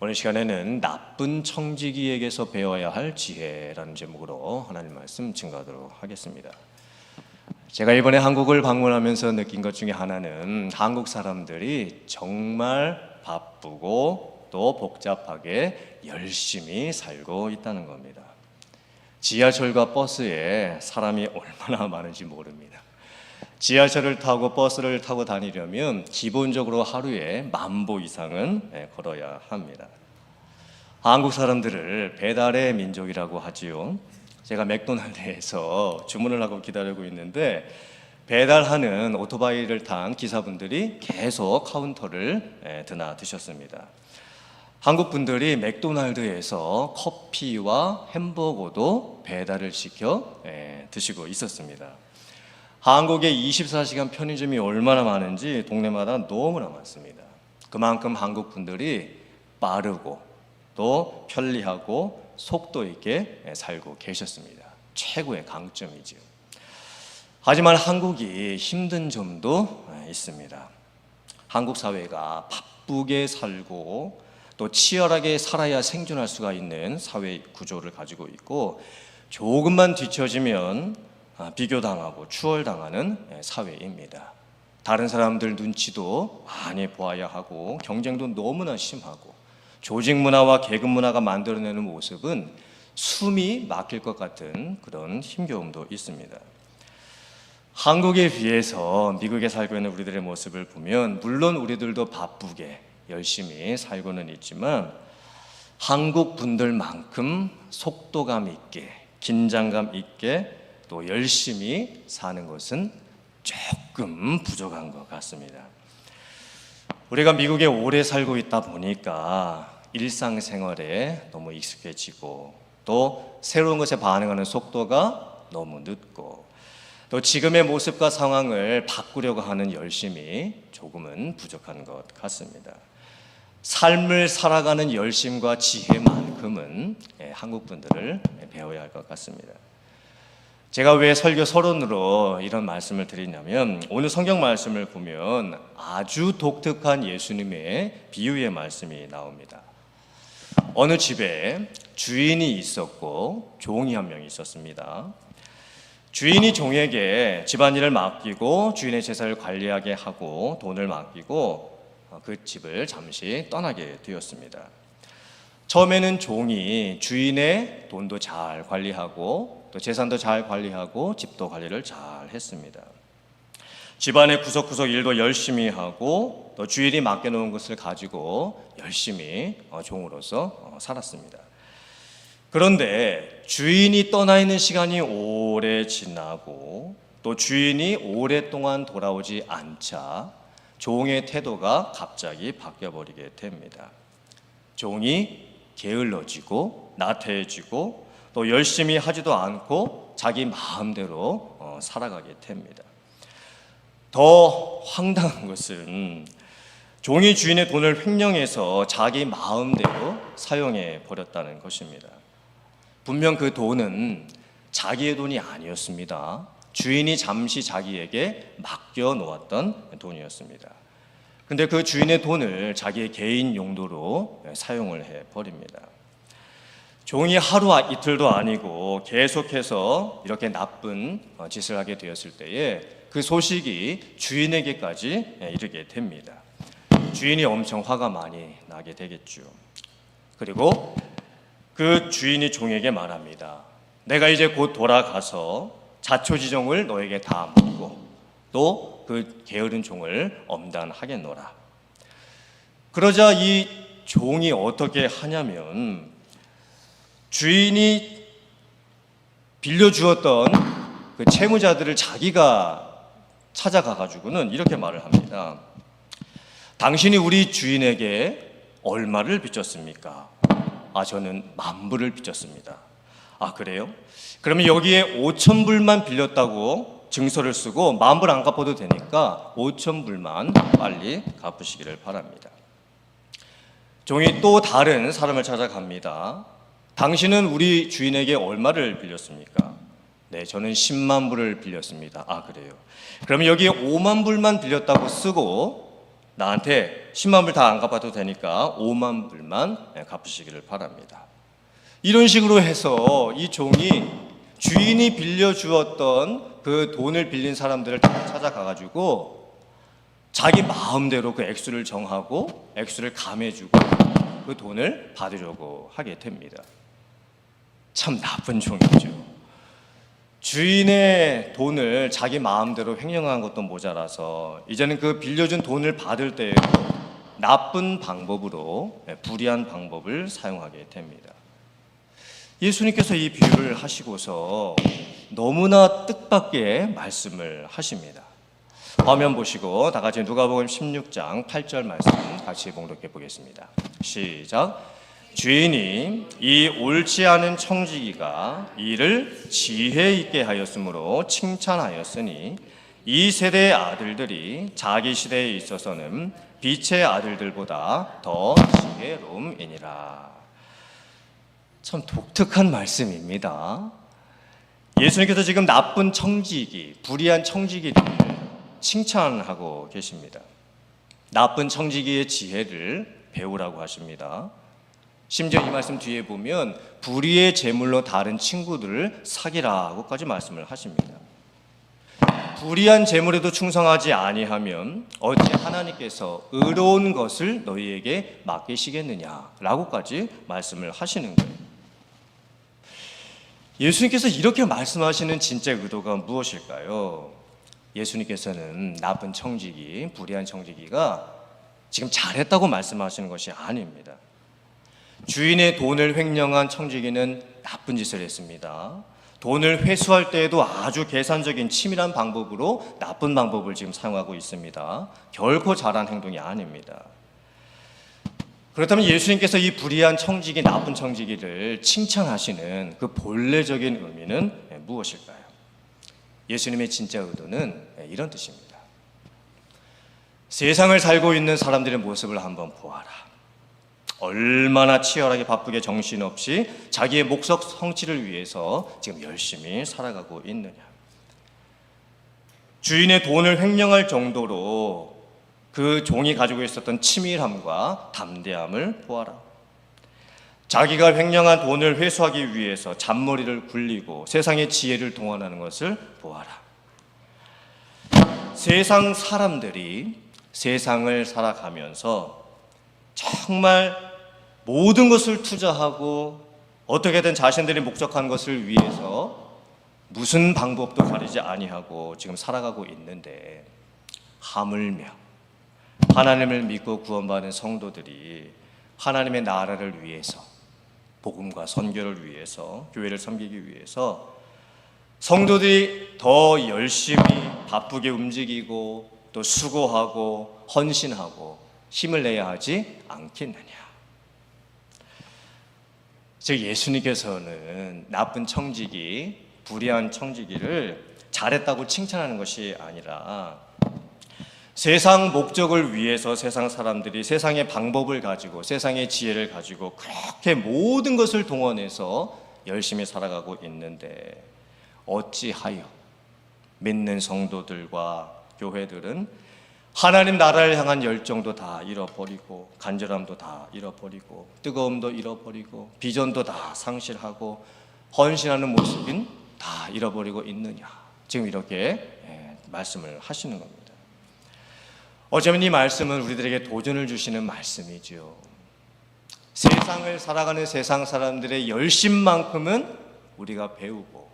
오늘 시간에는 나쁜 청지기에게서 배워야 할 지혜라는 제목으로 하나님 말씀 증거하도록 하겠습니다. 제가 이번에 한국을 방문하면서 느낀 것 중에 하나는 한국 사람들이 정말 바쁘고 또 복잡하게 열심히 살고 있다는 겁니다. 지하철과 버스에 사람이 얼마나 많은지 모릅니다. 지하철을 타고 버스를 타고 다니려면 기본적으로 하루에 10,000보 이상은 걸어야 합니다. 한국 사람들을 배달의 민족이라고 하지요. 제가 맥도날드에서 주문을 하고 기다리고 있는데 배달하는 오토바이를 탄 기사분들이 계속 카운터를 드나드셨습니다. 한국 분들이 맥도날드에서 커피와 햄버거도 배달을 시켜 드시고 있었습니다. 한국에 24시간 편의점이 얼마나 많은지 동네마다 너무나 많습니다. 그만큼 한국 분들이 빠르고 또 편리하고 속도 있게 살고 계셨습니다. 최고의 강점이지요. 하지만 한국이 힘든 점도 있습니다. 한국 사회가 바쁘게 살고 또 치열하게 살아야 생존할 수가 있는 사회 구조를 가지고 있고 조금만 뒤처지면 비교당하고 추월당하는 사회입니다. 다른 사람들 눈치도 많이 보아야 하고 경쟁도 너무나 심하고 조직 문화와 계급 문화가 만들어내는 모습은 숨이 막힐 것 같은 그런 힘겨움도 있습니다. 한국에 비해서 미국에 살고 있는 우리들의 모습을 보면 물론 우리들도 바쁘게 열심히 살고는 있지만 한국 분들만큼 속도감 있게 긴장감 있게 또 열심히 사는 것은 조금 부족한 것 같습니다. 우리가 미국에 오래 살고 있다 보니까 일상생활에 너무 익숙해지고 또 새로운 것에 반응하는 속도가 너무 늦고 또 지금의 모습과 상황을 바꾸려고 하는 열심이 조금은 부족한 것 같습니다. 삶을 살아가는 열심과 지혜만큼은 한국 분들을 배워야 할 것 같습니다. 제가 왜 설교 서론으로 이런 말씀을 드리냐면 오늘 성경 말씀을 보면 아주 독특한 예수님의 비유의 말씀이 나옵니다. 어느 집에 주인이 있었고 종이 한 명 있었습니다. 주인이 종에게 집안일을 맡기고 주인의 재산을 관리하게 하고 돈을 맡기고 그 집을 잠시 떠나게 되었습니다. 처음에는 종이 주인의 돈도 잘 관리하고 또 재산도 잘 관리하고 집도 관리를 잘 했습니다. 집안의 구석구석 일도 열심히 하고 또 주인이 맡겨놓은 것을 가지고 열심히 종으로서 살았습니다. 그런데 주인이 떠나 있는 시간이 오래 지나고 또 주인이 오랫동안 돌아오지 않자 종의 태도가 갑자기 바뀌어버리게 됩니다. 종이 게을러지고 나태해지고 또 열심히 하지도 않고 자기 마음대로 살아가게 됩니다. 더 황당한 것은 종이 주인의 돈을 횡령해서 자기 마음대로 사용해 버렸다는 것입니다. 분명 그 돈은 자기의 돈이 아니었습니다. 주인이 잠시 자기에게 맡겨 놓았던 돈이었습니다. 근데 그 주인의 돈을 자기의 개인 용도로 사용을 해 버립니다. 종이 하루 이틀도 아니고 계속해서 이렇게 나쁜 짓을 하게 되었을 때에 그 소식이 주인에게까지 이르게 됩니다. 주인이 엄청 화가 많이 나게 되겠죠. 그리고 그 주인이 종에게 말합니다. 내가 이제 곧 돌아가서 자초지종을 너에게 다 묻고 또 그 게으른 종을 엄단하겠노라. 그러자 이 종이 어떻게 하냐면 주인이 빌려주었던 그 채무자들을 자기가 찾아가가지고는 이렇게 말을 합니다. 당신이 우리 주인에게 얼마를 빚졌습니까? 저는 10,000불을 빚졌습니다. 그래요? 그러면 여기에 5,000불만 빌렸다고 증서를 쓰고 10,000불 안 갚아도 되니까 5,000불만 빨리 갚으시기를 바랍니다. 종이 또 다른 사람을 찾아갑니다. 당신은 우리 주인에게 얼마를 빌렸습니까? 네, 저는 100,000불을 빌렸습니다. 그래요? 그러면 여기에 50,000불만 빌렸다고 쓰고 나한테 10만 불 다 안 갚아도 되니까 5만 불만 갚으시기를 바랍니다. 이런 식으로 해서 이 종이 주인이 빌려주었던 그 돈을 빌린 사람들을 다 찾아가가지고 자기 마음대로 그 액수를 정하고 액수를 감해주고 그 돈을 받으려고 하게 됩니다. 참 나쁜 종이죠. 주인의 돈을 자기 마음대로 횡령한 것도 모자라서 이제는 그 빌려준 돈을 받을 때에도 나쁜 방법으로, 불의한 방법을 사용하게 됩니다. 예수님께서 이 비유를 하시고서 너무나 뜻밖의 말씀을 하십니다. 화면 보시고 다 같이 누가복음 16장 8절 말씀 같이 봉독해 보겠습니다. 시작. 주인이 이 옳지 않은 청지기가 이를 지혜 있게 하였으므로 칭찬하였으니 이 세대의 아들들이 자기 시대에 있어서는 빛의 아들들보다 더 지혜로움이니라. 참 독특한 말씀입니다. 예수님께서 지금 나쁜 청지기, 불의한 청지기를 칭찬하고 계십니다. 나쁜 청지기의 지혜를 배우라고 하십니다. 심지어 이 말씀 뒤에 보면 불의의 제물로 다른 친구들을 사귀라고까지 말씀을 하십니다. 불의한 제물에도 충성하지 아니하면 어찌 하나님께서 의로운 것을 너희에게 맡기시겠느냐라고까지 말씀을 하시는 거예요. 예수님께서 이렇게 말씀하시는 진짜 의도가 무엇일까요? 예수님께서는 나쁜 청지기, 불의한 청지기가 지금 잘했다고 말씀하시는 것이 아닙니다. 주인의 돈을 횡령한 청지기는 나쁜 짓을 했습니다. 돈을 회수할 때에도 아주 계산적인 치밀한 방법으로 나쁜 방법을 지금 사용하고 있습니다. 결코 잘한 행동이 아닙니다. 그렇다면 예수님께서 이 불의한 청지기, 나쁜 청지기를 칭찬하시는 그 본래적인 의미는 무엇일까요? 예수님의 진짜 의도는 이런 뜻입니다. 세상을 살고 있는 사람들의 모습을 한번 보아라. 얼마나 치열하게 바쁘게 정신없이 자기의 목적 성취를 위해서 지금 열심히 살아가고 있느냐. 주인의 돈을 횡령할 정도로 그 종이 가지고 있었던 치밀함과 담대함을 보아라. 자기가 횡령한 돈을 회수하기 위해서 잔머리를 굴리고 세상의 지혜를 동원하는 것을 보아라. 세상 사람들이 세상을 살아가면서 정말 모든 것을 투자하고 어떻게든 자신들이 목적한 것을 위해서 무슨 방법도 가리지 아니하고 지금 살아가고 있는데, 하물며 하나님을 믿고 구원받은 성도들이 하나님의 나라를 위해서, 복음과 선교를 위해서, 교회를 섬기기 위해서 성도들이 더 열심히 바쁘게 움직이고 또 수고하고 헌신하고 힘을 내야 하지 않겠느냐. 즉 예수님께서는 나쁜 청지기, 불의한 청지기를 잘했다고 칭찬하는 것이 아니라 세상 목적을 위해서 세상 사람들이 세상의 방법을 가지고 세상의 지혜를 가지고 그렇게 모든 것을 동원해서 열심히 살아가고 있는데, 어찌하여 믿는 성도들과 교회들은 하나님 나라를 향한 열정도 다 잃어버리고 간절함도 다 잃어버리고 뜨거움도 잃어버리고 비전도 다 상실하고 헌신하는 모습인 다 잃어버리고 있느냐. 지금 이렇게 말씀을 하시는 겁니다. 어쩌면 이 말씀은 우리들에게 도전을 주시는 말씀이죠. 세상을 살아가는 세상 사람들의 열심만큼은 우리가 배우고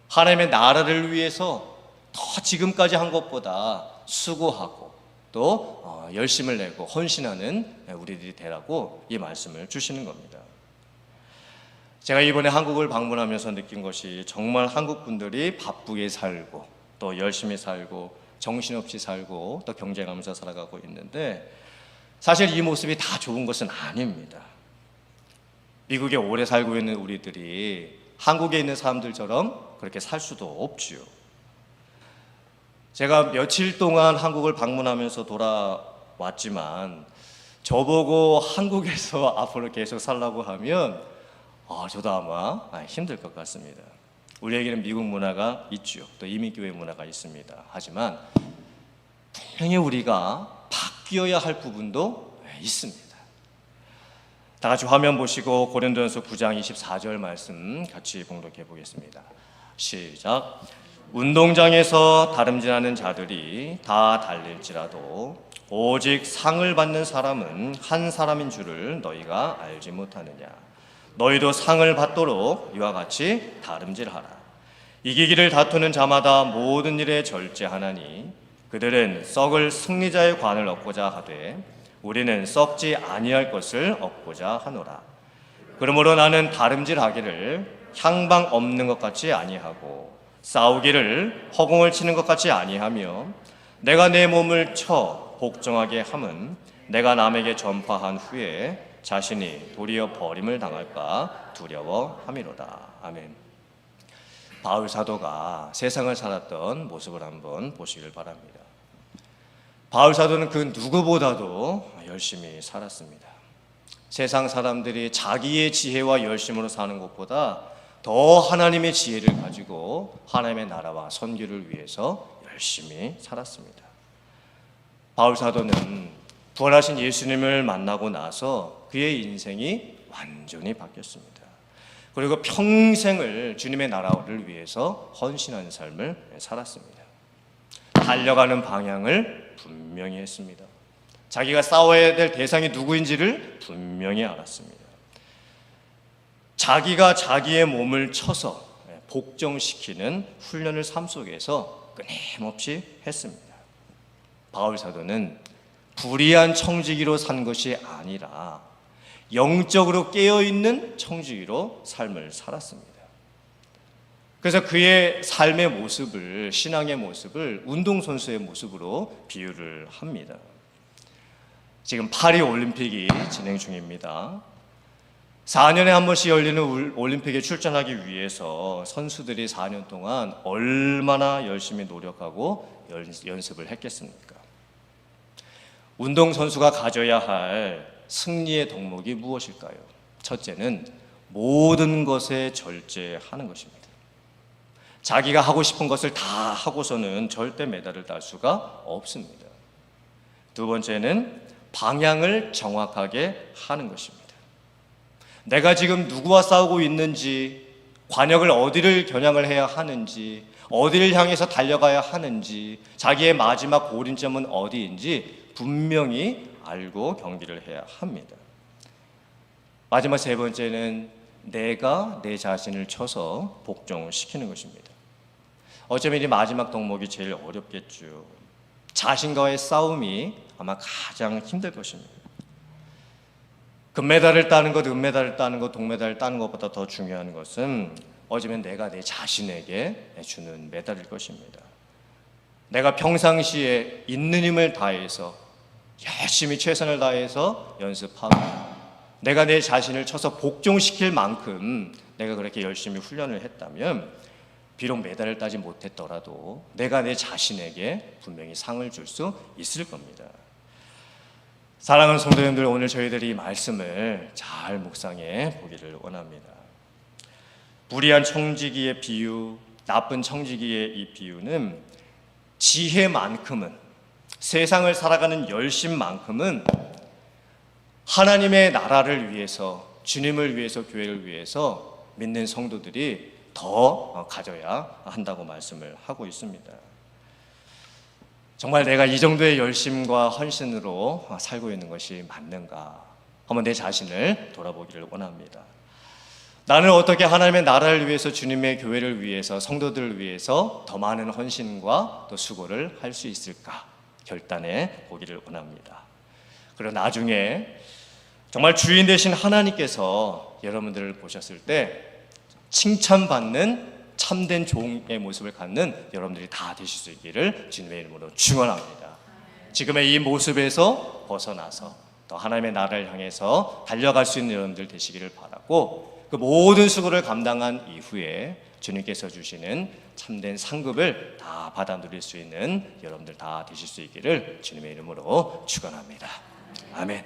하나님의 나라를 위해서 더 지금까지 한 것보다 수고하고 또 열심을 내고 헌신하는 우리들이 되라고 이 말씀을 주시는 겁니다. 제가 이번에 한국을 방문하면서 느낀 것이 정말 한국 분들이 바쁘게 살고 또 열심히 살고 정신없이 살고 또 경쟁하면서 살아가고 있는데, 사실 이 모습이 다 좋은 것은 아닙니다. 미국에 오래 살고 있는 우리들이 한국에 있는 사람들처럼 그렇게 살 수도 없지요. 제가 며칠 동안 한국을 방문하면서 돌아왔지만 저보고 한국에서 앞으로 계속 살라고 하면 저도 아마 힘들 것 같습니다. 우리에게는 미국 문화가 있죠. 또 이민교회 문화가 있습니다. 하지만 분명히 우리가 바뀌어야 할 부분도 있습니다. 다 같이 화면 보시고 고린도전서 9장 24절 말씀 같이 봉독해 보겠습니다. 시작. 운동장에서 다름질하는 자들이 다 달릴지라도 오직 상을 받는 사람은 한 사람인 줄을 너희가 알지 못하느냐. 너희도 상을 받도록 이와 같이 다름질하라. 이기기를 다투는 자마다 모든 일에 절제하나니 그들은 썩을 승리자의 관을 얻고자 하되 우리는 썩지 아니할 것을 얻고자 하노라. 그러므로 나는 다름질하기를 향방 없는 것 같이 아니하고 싸우기를 허공을 치는 것 같이 아니하며 내가 내 몸을 쳐 복종하게 함은 내가 남에게 전파한 후에 자신이 도리어 버림을 당할까 두려워함이로다. 아멘. 바울 사도가 세상을 살았던 모습을 한번 보시길 바랍니다. 바울 사도는 그 누구보다도 열심히 살았습니다. 세상 사람들이 자기의 지혜와 열심으로 사는 것보다 더 하나님의 지혜를 가지고 하나님의 나라와 선교를 위해서 열심히 살았습니다. 바울 사도는 부활하신 예수님을 만나고 나서 그의 인생이 완전히 바뀌었습니다. 그리고 평생을 주님의 나라를 위해서 헌신하는 삶을 살았습니다. 달려가는 방향을 분명히 했습니다. 자기가 싸워야 될 대상이 누구인지를 분명히 알았습니다. 자기가 자기의 몸을 쳐서 복종시키는 훈련을 삶 속에서 끊임없이 했습니다. 바울 사도는 불의한 청지기로 산 것이 아니라 영적으로 깨어있는 청지기로 삶을 살았습니다. 그래서 그의 삶의 모습을, 신앙의 모습을 운동선수의 모습으로 비유를 합니다. 지금 파리 올림픽이 진행 중입니다. 4년에 한 번씩 열리는 올림픽에 출전하기 위해서 선수들이 4년 동안 얼마나 열심히 노력하고 연습을 했겠습니까? 운동선수가 가져야 할 승리의 덕목이 무엇일까요? 첫째는 모든 것에 절제하는 것입니다. 자기가 하고 싶은 것을 다 하고서는 절대 메달을 딸 수가 없습니다. 두 번째는 방향을 정확하게 하는 것입니다. 내가 지금 누구와 싸우고 있는지, 관역을 어디를 겨냥을 해야 하는지, 어디를 향해서 달려가야 하는지, 자기의 마지막 고린점은 어디인지 분명히 알고 경기를 해야 합니다. 마지막 세 번째는 내가 내 자신을 쳐서 복종시키는 것입니다. 어쩌면 이 마지막 덕목이 제일 어렵겠죠. 자신과의 싸움이 아마 가장 힘들 것입니다. 금메달을 따는 것, 은메달을 따는 것, 동메달을 따는 것보다 더 중요한 것은 어쩌면 내가 내 자신에게 주는 메달일 것입니다. 내가 평상시에 있는 힘을 다해서 열심히 최선을 다해서 연습하고 내가 내 자신을 쳐서 복종시킬 만큼 내가 그렇게 열심히 훈련을 했다면 비록 메달을 따지 못했더라도 내가 내 자신에게 분명히 상을 줄 수 있을 겁니다. 사랑하는 성도님들, 오늘 저희들이 이 말씀을 잘 묵상해 보기를 원합니다. 불의한 청지기의 비유, 나쁜 청지기의 이 비유는 지혜만큼은, 세상을 살아가는 열심만큼은 하나님의 나라를 위해서, 주님을 위해서, 교회를 위해서 믿는 성도들이 더 가져야 한다고 말씀을 하고 있습니다. 정말 내가 이 정도의 열심과 헌신으로 살고 있는 것이 맞는가? 한번 내 자신을 돌아보기를 원합니다. 나는 어떻게 하나님의 나라를 위해서, 주님의 교회를 위해서, 성도들을 위해서 더 많은 헌신과 또 수고를 할 수 있을까? 결단해 보기를 원합니다. 그리고 나중에 정말 주인 되신 하나님께서 여러분들을 보셨을 때 칭찬받는 참된 종의 모습을 갖는 여러분들이 다 되실 수 있기를 주님의 이름으로 축원합니다. 지금의 이 모습에서 벗어나서 더 하나님의 나라를 향해서 달려갈 수 있는 여러분들 되시기를 바라고, 그 모든 수고를 감당한 이후에 주님께서 주시는 참된 상급을 다 받아 누릴 수 있는 여러분들 다 되실 수 있기를 주님의 이름으로 축원합니다. 아멘.